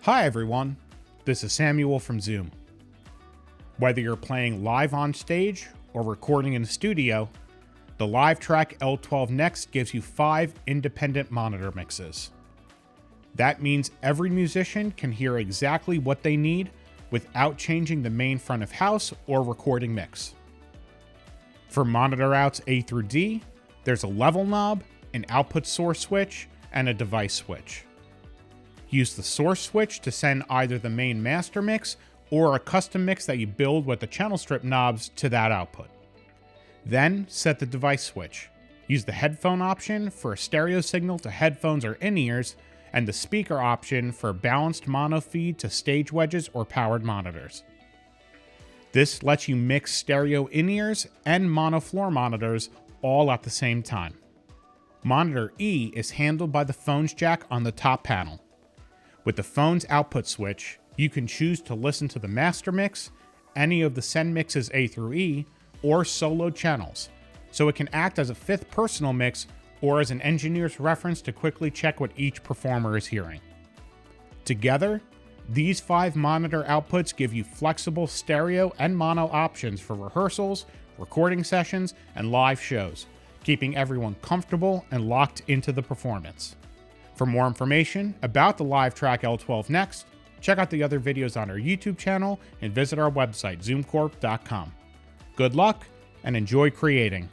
Hi everyone, this is Samuel from Zoom. Whether you're playing live on stage or recording in a studio, the LiveTrak L12 Next gives you 5 independent monitor mixes. That means every musician can hear exactly what they need without changing the main front of house or recording mix. For monitor outs A through D, there's a level knob, an output source switch, and a device switch. Use the source switch to send either the main master mix or a custom mix that you build with the channel strip knobs to that output. Then set the device switch. Use the headphone option for a stereo signal to headphones or in-ears, and the speaker option for balanced mono feed to stage wedges or powered monitors. This lets you mix stereo in-ears and mono floor monitors all at the same time. Monitor E is handled by the phone's jack on the top panel. With the phone's output switch, you can choose to listen to the master mix, any of the send mixes A through E, or solo channels, so it can act as a fifth personal mix or as an engineer's reference to quickly check what each performer is hearing. Together, these 5 monitor outputs give you flexible stereo and mono options for rehearsals, recording sessions, and live shows, keeping everyone comfortable and locked into the performance. For more information about the LiveTrak L12 Next, check out the other videos on our YouTube channel and visit our website, zoomcorp.com. Good luck and enjoy creating.